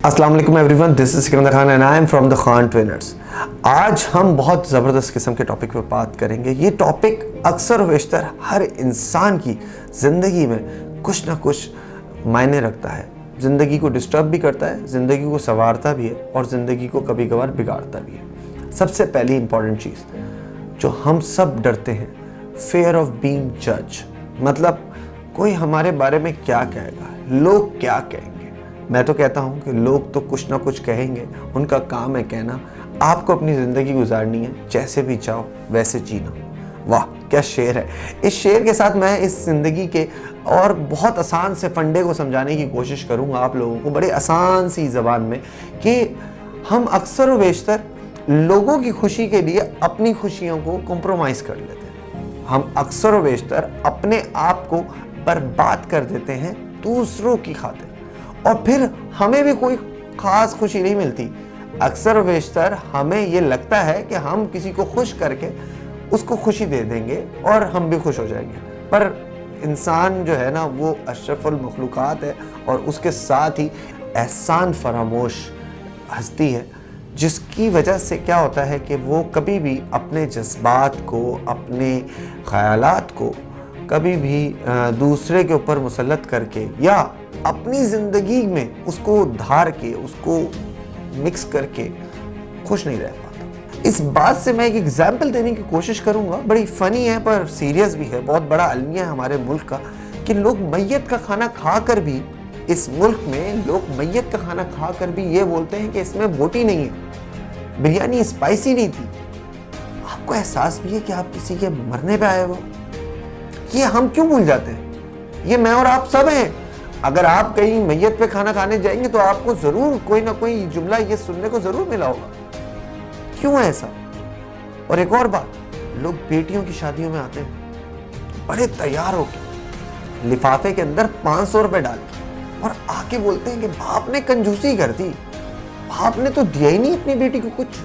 अस्सलाम वालेकुम everyone, this is Sikandar Khan and I am from the Khan trainers. आज हम बहुत ज़बरदस्त किस्म के टॉपिक पे बात करेंगे। ये टॉपिक अक्सर बेशतर हर इंसान की ज़िंदगी में कुछ ना कुछ मायने रखता है, ज़िंदगी को डिस्टर्ब भी करता है, ज़िंदगी को संवारता भी है और ज़िंदगी को कभी कभार बिगाड़ता भी है। सबसे पहली इंपॉर्टेंट चीज़ जो हम सब डरते हैं, फेयर ऑफ बीइंग जज, मतलब कोई हमारे बारे में क्या कहेगा, लोग क्या कहेंगे। मैं तो कहता हूँ कि लोग तो कुछ ना कुछ कहेंगे, उनका काम है कहना। आपको अपनी ज़िंदगी गुजारनी है, जैसे भी चाहो वैसे जीना। वाह क्या शेर है। इस शेर के साथ मैं इस ज़िंदगी के और बहुत आसान से फंडे को समझाने की कोशिश करूँगा आप लोगों को, बड़े आसान सी ज़बान में, कि हम अक्सर व बेशतर लोगों की खुशी के लिए अपनी खुशियों को कॉम्प्रोमाइज़ कर लेते हैं। हम अक्सर व बेशतर अपने आप को बर्बाद कर देते हैं दूसरों की खातिर, और फिर हमें भी कोई ख़ास खुशी नहीं मिलती। अक्सर बेशतर हमें ये लगता है कि हम किसी को खुश करके उसको खुशी दे देंगे और हम भी खुश हो जाएंगे, पर इंसान जो है ना वो अशरफुल मखलूक़ात है और उसके साथ ही एहसान फरामोश हस्ती है, जिसकी वजह से क्या होता है कि वो कभी भी अपने जज्बात को, अपने ख़यालात को कभी भी दूसरे के ऊपर मुसल्लत करके या अपनी ज़िंदगी में उसको धार के, उसको मिक्स करके खुश नहीं रह पाता। इस बात से मैं एक एग्जाम्पल देने की कोशिश करूँगा, बड़ी फ़नी है पर सीरियस भी है, बहुत बड़ा अलमिया है हमारे मुल्क का, कि लोग मैयत का खाना खा कर भी, इस मुल्क में लोग मैयत का खाना खा कर भी ये बोलते हैं कि इसमें बोटी नहीं है, बिरयानी स्पाइसी नहीं थी। आपको एहसास भी है कि आप किसी के मरने पे आए हो? ये हम क्यों भूल जाते हैं? ये मैं और आप सब हैं। अगर आप कहीं मैयत पे खाना खाने जाएंगे तो आपको जरूर कोई ना कोई जुमला ये सुनने को जरूर मिला होगा। क्यों है ऐसा? और एक और बात, लोग बेटियों की शादियों में आते हैं बड़े तैयार होके, लिफाफे के अंदर 500 रुपए डाल के, और आके बोलते हैं कि बाप ने कंजूसी कर दी, बाप ने तो दिया ही नहीं अपनी बेटी को कुछ,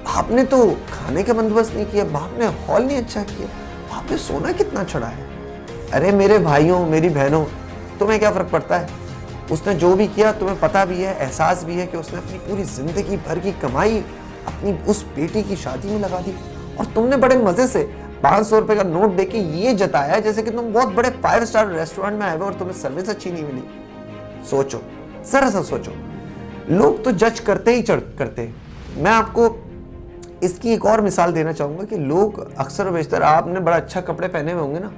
बाप ने तो खाने का बंदोबस्त नहीं किया, बाप ने हॉल नहीं अच्छा किया, बाप ने सोना कितना चढ़ा है। अरे मेरे भाइयों, मेरी बहनों, तुम्हें क्या फ़र्क पड़ता है? उसने जो भी किया तुम्हें पता भी है, एहसास भी है कि उसने अपनी पूरी ज़िंदगी भर की कमाई अपनी उस बेटी की शादी में लगा दी, और तुमने बड़े मज़े से 500 रुपये का नोट देके ये जताया जैसे कि तुम बहुत बड़े 5 स्टार रेस्टोरेंट में आए हो और तुम्हें सर्विस अच्छी नहीं मिली। सोचो, ज़रा सा सोचो। लोग तो जज करते ही करते हैं। मैं आपको इसकी एक और मिसाल देना चाहूँगा कि लोग अक्सर बेशतर, आपने बड़ा अच्छा कपड़े पहने हुए होंगे ना,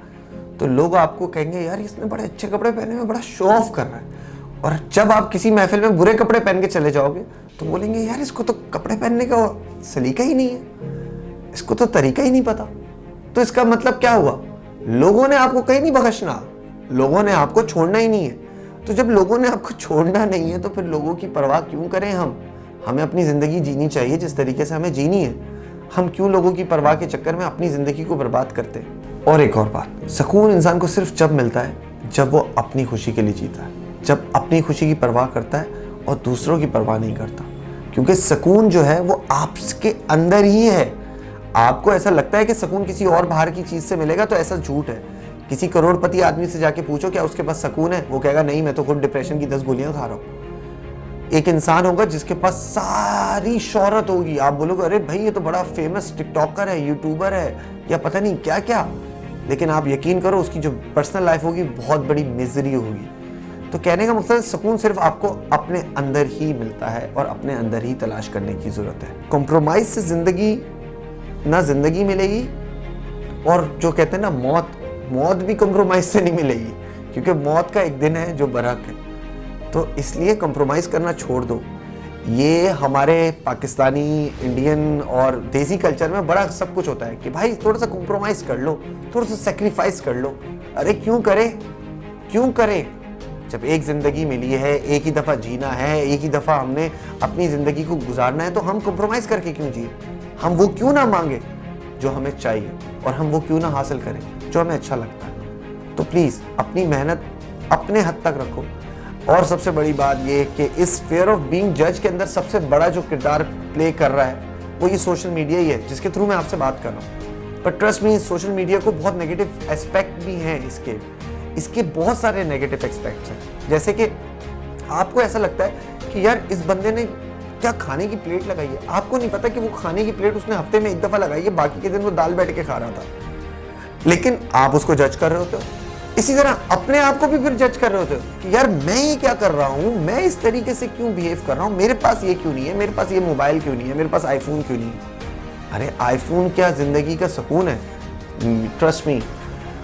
तो लोग आपको कहेंगे यार इसने बड़े अच्छे कपड़े पहने हुए, बड़ा शो ऑफ कर रहा है। और जब आप किसी महफिल में बुरे कपड़े पहन के चले जाओगे तो बोलेंगे यार इसको तो कपड़े पहनने का सलीका ही नहीं है, इसको तो तरीका ही नहीं पता। तो इसका मतलब क्या हुआ? लोगों ने आपको कहीं नहीं बख्शना, लोगों ने आपको छोड़ना ही नहीं है। तो जब लोगों ने आपको छोड़ना नहीं है तो फिर लोगों की परवाह क्यों करें हम? हमें अपनी ज़िंदगी जीनी चाहिए जिस तरीके से हमें जीनी है। हम क्यों लोगों की परवाह के चक्कर में अपनी ज़िंदगी को बर्बाद करते हैं? और एक और बात, सुकून इंसान को सिर्फ जब मिलता है जब वो अपनी खुशी के लिए जीता है, जब अपनी खुशी की परवाह करता है और दूसरों की परवाह नहीं करता। क्योंकि सुकून जो है वो आपके अंदर ही है। आपको ऐसा लगता है कि सुकून किसी और बाहर की चीज़ से मिलेगा, तो ऐसा झूठ है। किसी करोड़पति आदमी से जाके पूछो क्या उसके पास सुकून है, वो कहेगा नहीं, मैं तो खुद डिप्रेशन की 10 गोलियां खा रहा हूँ। एक इंसान होगा जिसके पास सारी शोहरत होगी, आप बोलोगे अरे भाई ये तो बड़ा फेमस टिकटॉकर है, यूट्यूबर है, या पता नहीं क्या क्या, लेकिन आप यकीन करो उसकी जो पर्सनल लाइफ होगी बहुत बड़ी मिजरी होगी। तो कहने का मकसद, सुकून सिर्फ आपको अपने अंदर ही मिलता है और अपने अंदर ही तलाश करने की ज़रूरत है। कॉम्प्रोमाइज़ से ज़िंदगी ना ज़िंदगी मिलेगी, और जो कहते हैं ना मौत भी कॉम्प्रोमाइज़ से नहीं मिलेगी, क्योंकि मौत का एक दिन है जो बरहक है। तो इसलिए कॉम्प्रोमाइज़ करना छोड़ दो। ये हमारे पाकिस्तानी, इंडियन और देसी कल्चर में बड़ा सब कुछ होता है कि भाई थोड़ा सा कॉम्प्रोमाइज़ कर लो, थोड़ा सा सेक्रीफाइस कर लो। अरे क्यों करें? जब एक ज़िंदगी मिली है, एक ही दफ़ा जीना है, एक ही दफ़ा हमने अपनी ज़िंदगी को गुजारना है, तो हम कॉम्प्रोमाइज़ करके क्यों जिए? हम वो क्यों ना मांगे जो हमें चाहिए, और हम वो क्यों ना हासिल करें जो हमें अच्छा लगता है? तो प्लीज़ अपनी मेहनत अपने हद तक रखो। और सबसे बड़ी बात ये कि इस फेयर ऑफ बीइंग जज के अंदर सबसे बड़ा जो किरदार प्ले कर रहा है वो ये सोशल मीडिया ही है, जिसके थ्रू मैं आपसे बात कर रहा हूँ। पर ट्रस्ट मी, सोशल मीडिया को बहुत नेगेटिव एस्पेक्ट भी हैं इसके बहुत सारे नेगेटिव एस्पेक्ट्स हैं। जैसे कि आपको ऐसा लगता है कि यार इस बंदे ने क्या खाने की प्लेट लगाई है। आपको नहीं पता कि वो खाने की प्लेट उसने हफ्ते में 1 दफा लगाई है, बाकी के दिन वो दाल बैठ के खा रहा था, लेकिन आप उसको जज कर रहे होते हो। इसी तरह अपने आप को भी फिर जज कर रहे होते हो कि यार मैं ये क्या कर रहा हूँ, मैं इस तरीके से क्यों बिहेव कर रहा हूँ, मेरे पास ये क्यों नहीं है, मेरे पास ये मोबाइल क्यों नहीं है, मेरे पास आईफोन क्यों नहीं है। अरे आईफोन क्या जिंदगी का सुकून है? ट्रस्ट मी,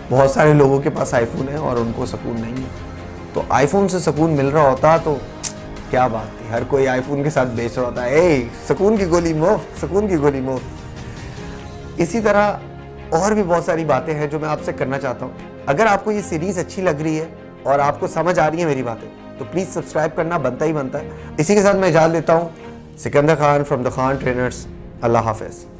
बहुत सारे लोगों के पास आईफोन है और उनको सुकून नहीं है। तो आईफोन से सुकून मिल रहा होता तो क्या बात थी, हर कोई आईफोन के साथ बेच रहा होता है, सुकून की गोली मुफ्त, सुकून की गोली मुफ्त। इसी तरह और भी बहुत सारी बातें हैं जो मैं आपसे करना चाहता हूँ। अगर आपको ये सीरीज अच्छी लग रही है और आपको समझ आ रही है मेरी बातें, तो प्लीज़ सब्सक्राइब करना बनता ही बनता है। इसी के साथ मैं इजाज़त देता हूँ। Sikandar Khan from the Khan trainers. अल्लाह हाफिज़।